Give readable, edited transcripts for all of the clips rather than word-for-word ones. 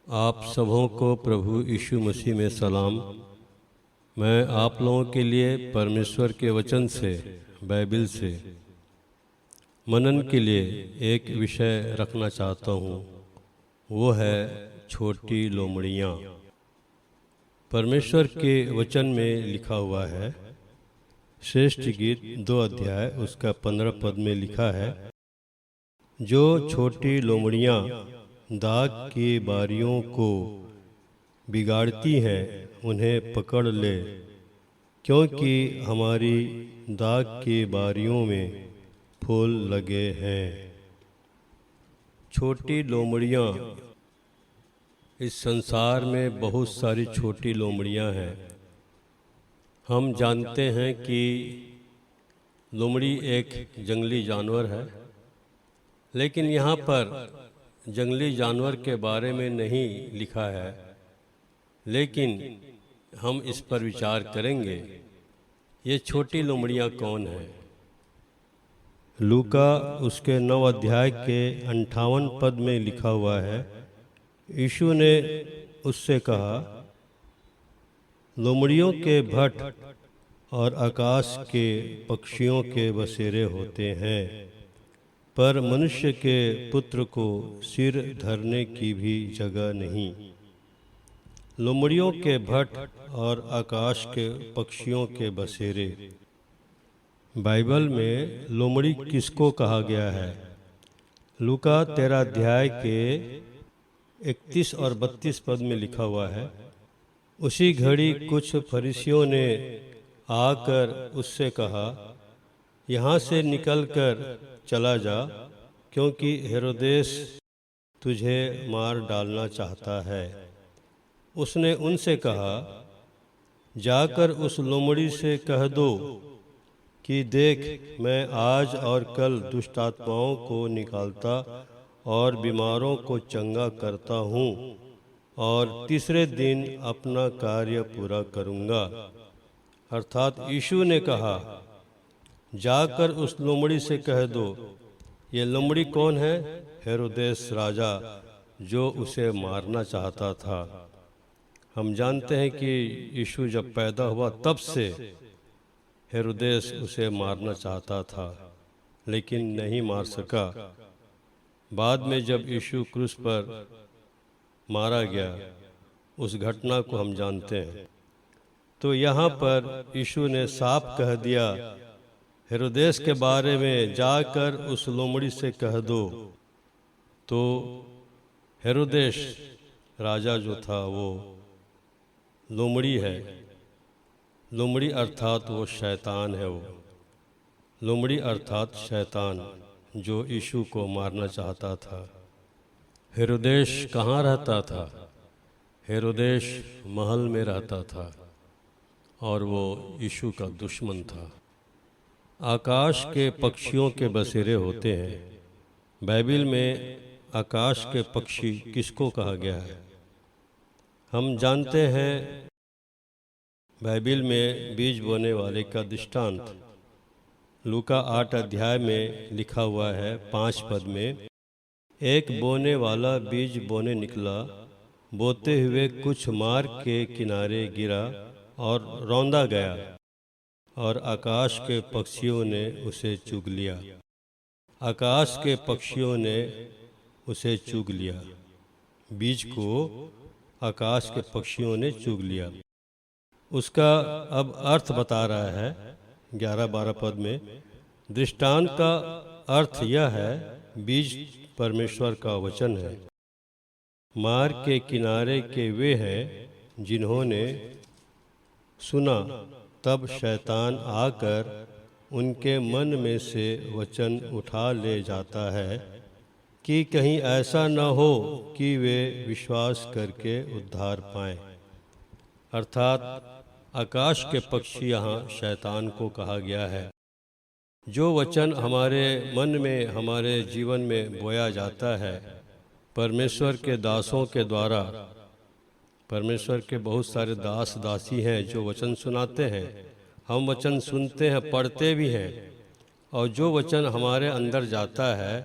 आप सबों को प्रभु यीशु मसीह में सलाम। मैं आप लोगों के लिए परमेश्वर के वचन से, बाइबल से मनन के लिए एक विषय रखना चाहता हूँ। वो है छोटी लोमड़ियाँ। परमेश्वर के वचन में लिखा हुआ है, श्रेष्ठ गीत 2 अध्याय उसका 15 पद में लिखा है, जो छोटी लोमड़ियाँ दाग की बारियों को बिगाड़ती हैं उन्हें पकड़ ले, क्योंकि हमारी दाग की बारियों में फूल लगे हैं। छोटी लोमड़ियाँ, इस संसार में बहुत सारी छोटी लोमड़ियाँ हैं। हम जानते हैं कि लोमड़ी एक जंगली जानवर है, लेकिन यहाँ पर जंगली जानवर के बारे में नहीं लिखा है, लेकिन हम इस पर विचार करेंगे। ये छोटी लोमड़ियाँ कौन हैं? लूका उसके 9 अध्याय के 58 पद में लिखा हुआ है, यीशु ने उससे कहा, लोमड़ियों के भट्ट और आकाश के पक्षियों के बसेरे होते हैं, पर मनुष्य के पुत्र को सिर धरने की भी जगह नहीं। लोमड़ियों के भट्ट और आकाश के पक्षियों के बसेरे। बाइबल में लोमड़ी किसको कहा गया है? लूका 13 अध्याय के 31 और 32 पद में लिखा हुआ है, उसी घड़ी कुछ फरीसियों ने आकर उससे कहा, यहाँ से निकलकर चला जा, क्योंकि हेरोदेस तुझे मार डालना चाहता है। उसने उनसे कहा, जाकर उस लोमड़ी से कह दो कि देख, मैं आज और कल दुष्ट आत्माओं को निकालता और बीमारों को चंगा करता हूँ, और तीसरे दिन अपना कार्य पूरा करूँगा। अर्थात यीशु ने कहा, जाकर उस लोमड़ी से कह दो। ये लोमड़ी कौन है? हेरोदेस राजा, जो उसे मारना चाहता था। हम जानते हैं कि यीशु जब पैदा हुआ तब से हेरोदेस उसे मारना चाहता था, लेकिन नहीं मार सका। बाद में जब यीशु क्रूस पर मारा गया, उस घटना को हम जानते हैं। तो यहाँ पर यीशु ने साफ कह दिया हेरोदेस के बारे में, जाकर उस लोमड़ी से कह दो। तो हेरोदेस राजा जो था वो लोमड़ी है। लोमड़ी अर्थात वो शैतान है। वो लोमड़ी अर्थात शैतान, जो यीशु को मारना चाहता था। हेरोदेस कहाँ रहता था? हेरोदेस महल में रहता था, और वो यीशु का दुश्मन था। आकाश के पक्षियों के बसेरे होते हैं। बाइबल में आकाश के पक्षी किसको कहा गया है? हम जानते हैं, बाइबल में बीज बोने वाले का दृष्टांत लूका 8 अध्याय में लिखा हुआ है 5 पद में, एक बोने वाला बीज बोने निकला, बोते हुए कुछ मार्ग के किनारे गिरा और रौंदा गया, और आकाश के पक्षियों ने उसे चुग लिया। आकाश के पक्षियों ने उसे चुग लिया। बीज को आकाश के पक्षियों ने चुग लिया। उसका अब अर्थ बता रहा है 11-12 पद में। दृष्टांत का अर्थ यह है, बीज परमेश्वर का वचन है। मार्ग के किनारे के वे हैं जिन्होंने सुना, तब शैतान आकर उनके मन में से वचन उठा ले जाता है, कि कहीं ऐसा न हो कि वे विश्वास करके उद्धार पाएं। अर्थात आकाश के पक्षी यहाँ शैतान को कहा गया है। जो वचन हमारे मन में, हमारे जीवन में बोया जाता है परमेश्वर के दासों के द्वारा। परमेश्वर के बहुत सारे दास दासी हैं जो वचन सुनाते हैं। हम वचन सुनते हैं, पढ़ते भी हैं, और जो वचन हमारे अंदर जाता है,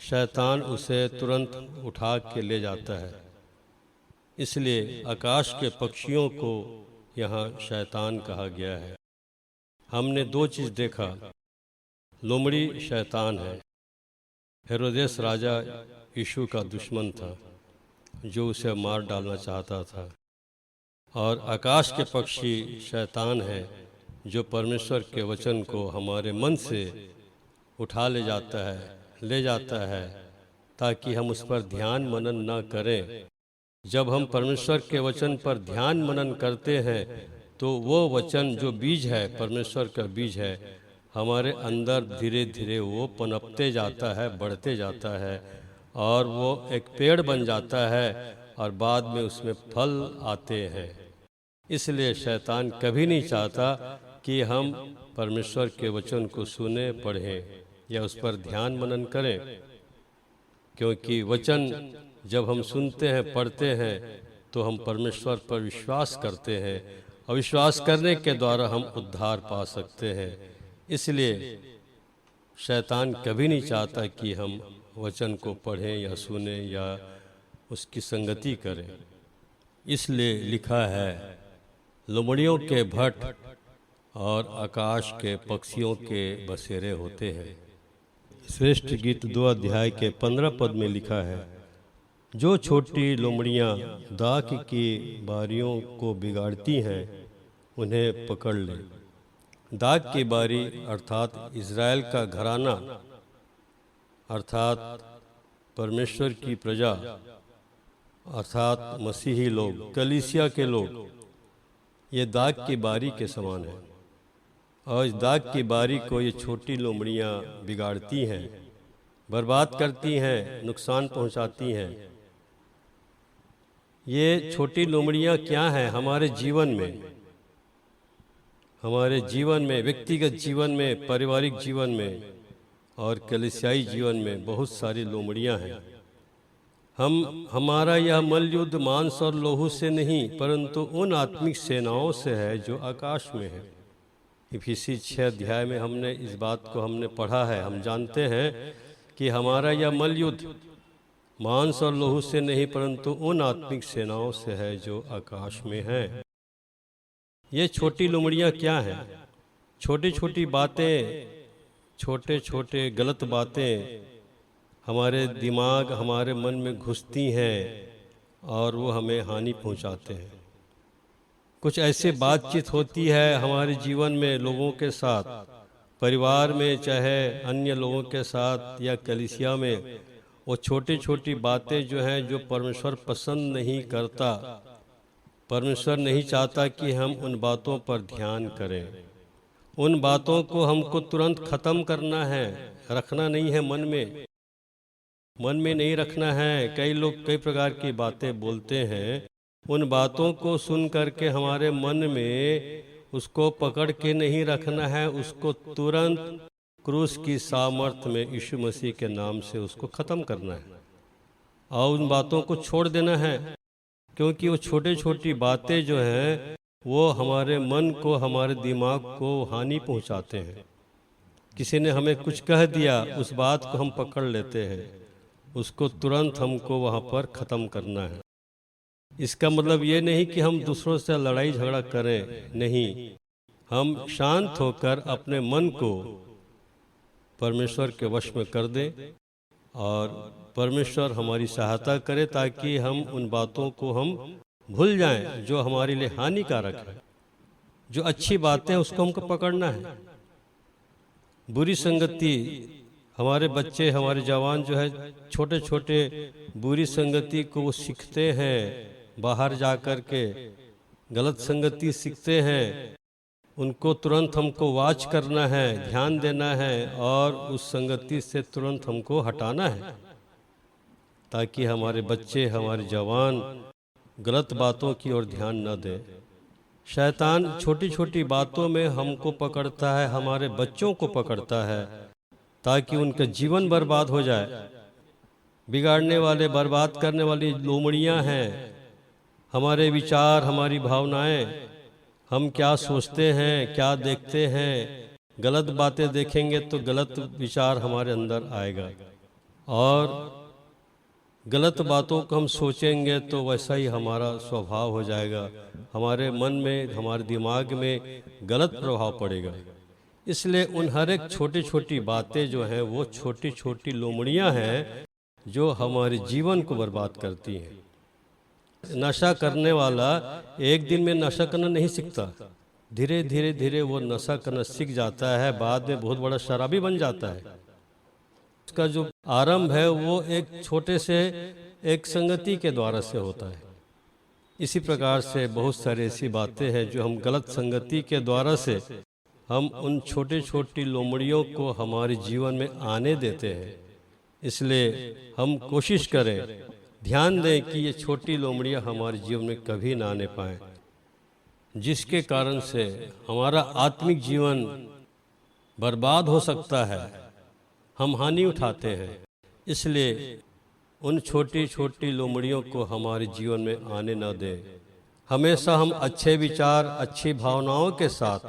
शैतान उसे तुरंत उठा के ले जाता है। इसलिए आकाश के पक्षियों को यहाँ शैतान कहा गया है। हमने दो चीज़ देखा, लोमड़ी शैतान है, हेरोदेस राजा यीशु का दुश्मन था जो उसे मार डालना चाहता था, और आकाश के पक्षी शैतान है जो परमेश्वर के वचन को हमारे मन से उठा ले जाता है ताकि हम उस पर ध्यान मनन न करें। जब हम परमेश्वर के वचन पर ध्यान मनन करते हैं तो वो वचन जो बीज है, परमेश्वर का बीज है, हमारे अंदर धीरे धीरे वो पनपते जाता है, बढ़ते जाता है, और वो एक पेड़ बन जाता है और बाद में उसमें फल आते हैं। इसलिए शैतान कभी नहीं चाहता कि हम परमेश्वर के वचन को सुने, पढ़ें या उस पर ध्यान मनन करें, क्योंकि वचन जब हम सुनते हैं, पढ़ते हैं, तो हम परमेश्वर पर विश्वास करते हैं और विश्वास करने के द्वारा हम उद्धार पा सकते हैं। इसलिए शैतान कभी नहीं चाहता कि हम वचन को पढ़ें या सुने या उसकी संगति करें। इसलिए लिखा है, लोमड़ियों के भट्ट और आकाश के पक्षियों के बसेरे होते हैं। श्रेष्ठ गीत 2 अध्याय के 15 पद में लिखा है, जो छोटी लोमड़ियाँ दाख की बारियों को बिगाड़ती हैं उन्हें पकड़ ले। दाख की बारी अर्थात इज़राइल का घराना, अर्थात परमेश्वर की प्रजा, अर्थात मसीही लोग, कलीसिया के लोग, ये दाग की बारी के समान है। और इस दाग की बारी को ये छोटी लोमड़ियाँ बिगाड़ती हैं, बर्बाद करती हैं, नुकसान पहुंचाती हैं। ये छोटी लोमड़ियाँ क्या हैं? हमारे जीवन में, व्यक्तिगत जीवन में, पारिवारिक जीवन में और कलीसियाई जीवन में बहुत सारी लोमड़ियाँ हैं। हमारा यह मल्लयुद्ध मांस और लोहू से नहीं परंतु उन आत्मिक सेनाओं से है जो आकाश में है। इफिसी 6 अध्याय में हमने इस बात को पढ़ा है। हम जानते हैं कि हमारा यह मल्लयुद्ध मांस और लोहू से नहीं परंतु उन आत्मिक सेनाओं से है जो आकाश में है। ये छोटी लोमड़ियाँ क्या हैं? छोटी छोटी बातें, छोटे छोटे गलत बातें हमारे दिमाग, हमारे मन में घुसती हैं और वो हमें हानि पहुंचाते हैं। कुछ ऐसे बातचीत होती है हमारे जीवन में लोगों के साथ, परिवार में, चाहे अन्य लोगों के साथ या कलीसिया में, वो छोटी छोटी बातें जो हैं, जो परमेश्वर पसंद नहीं करता, परमेश्वर नहीं चाहता कि हम उन बातों पर ध्यान करें। उन बातों को हमको तुरंत ख़त्म करना है, रखना नहीं है मन में नहीं रखना है। कई लोग कई प्रकार की बातें बोलते हैं, उन बातों को सुन करके हमारे मन में उसको पकड़ के नहीं रखना है, उसको तुरंत क्रूस की सामर्थ में यीशु मसीह के नाम से उसको ख़त्म करना है और उन बातों को छोड़ देना है, क्योंकि वो छोटी छोटी बातें जो हैं वो हमारे मन को, हमारे दिमाग को हानि पहुंचाते हैं। किसी ने हमें कुछ कह दिया, उस बात को हम पकड़ लेते हैं, उसको तुरंत हमको वहाँ पर ख़त्म करना है। इसका मतलब ये नहीं कि हम दूसरों से लड़ाई झगड़ा करें, नहीं, हम शांत होकर अपने मन को परमेश्वर के वश में कर दें और परमेश्वर हमारी सहायता करे ताकि हम उन बातों को हम भूल जाएं जो हमारे लिए हानिकारक है। जो अच्छी बातें उसको हमको पकड़ना है। बुरी संगति, हमारे बच्चे, हमारे जवान जो है छोटे छोटे बुरी संगति को वो सीखते हैं, बाहर जा कर के गलत संगति सीखते हैं, उनको तुरंत हमको वॉच करना है, ध्यान देना है और उस संगति से तुरंत हमको हटाना है ताकि हमारे बच्चे, हमारे जवान गलत बातों की ओर ध्यान न दें। शैतान छोटी छोटी बातों में हमको पकड़ता है, हमारे बच्चों को पकड़ता है ताकि उनका जीवन बर्बाद हो जाए। बिगाड़ने वाले, बर्बाद करने वाली लोमड़ियाँ हैं हमारे विचार, हमारी भावनाएं। हम क्या सोचते हैं, क्या देखते हैं, गलत बातें देखेंगे तो गलत विचार हमारे अंदर आएगा और गलत बातों को हम सोचेंगे तो वैसा ही हमारा स्वभाव हो जाएगा, हमारे मन में, हमारे दिमाग में गलत प्रभाव पड़ेगा। इसलिए उन हर एक छोटी छोटी बातें जो हैं वो छोटी छोटी लोमड़ियां हैं जो हमारे जीवन को बर्बाद करती हैं। नशा करने वाला एक दिन में नशा करना नहीं सीखता, धीरे धीरे धीरे वो नशा करना सीख जाता है, बाद में बहुत बड़ा शराबी बन जाता है। उसका जो आरंभ है वो एक छोटे से एक संगति के द्वारा से होता है। इसी प्रकार से बहुत सारी ऐसी बातें हैं जो हम गलत संगति के द्वारा से हम उन छोटे छोटी लोमड़ियों को हमारे जीवन में आने देते हैं। इसलिए हम कोशिश करें, ध्यान दें कि ये छोटी लोमड़ियां हमारे जीवन में कभी ना आने पाएं, जिसके कारण से हमारा आत्मिक जीवन बर्बाद हो सकता है, हम हानि उठाते हैं। इसलिए उन छोटी छोटी लोमड़ियों को हमारे जीवन में आने न दें। हमेशा हम अच्छे विचार, अच्छी भावनाओं के साथ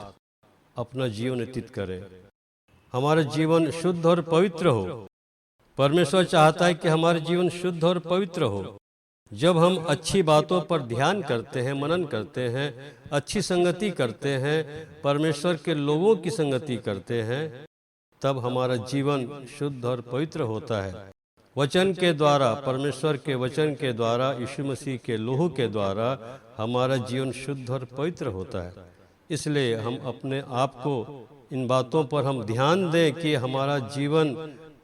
अपना जीवन व्यतीत करें, हमारा जीवन शुद्ध और पवित्र हो। परमेश्वर चाहता है कि हमारा जीवन शुद्ध और पवित्र हो। जब हम अच्छी बातों पर ध्यान करते हैं, मनन करते हैं, अच्छी संगति करते हैं, परमेश्वर के लोगों की संगति करते हैं, तब हमारा जीवन शुद्ध और पवित्र होता है। वचन के द्वारा, परमेश्वर के वचन के द्वारा, यीशु मसीह के लोहू के द्वारा हमारा जीवन शुद्ध और पवित्र होता है। इसलिए हम अपने आप को इन बातों पर हम ध्यान दें कि हमारा जीवन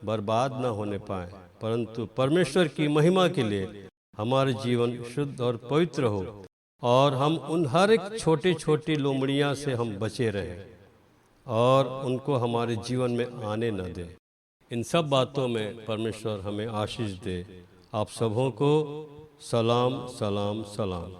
बर्बाद न होने पाए, परंतु परमेश्वर की महिमा के लिए हमारा जीवन शुद्ध और पवित्र हो, और हम उन हर एक छोटी छोटी लोमड़ियां से हम बचे रहें और उनको हमारे जीवन में आने न दें। इन सब बातों में परमेश्वर हमें आशीष दे। आप सबों को सलाम सलाम सलाम।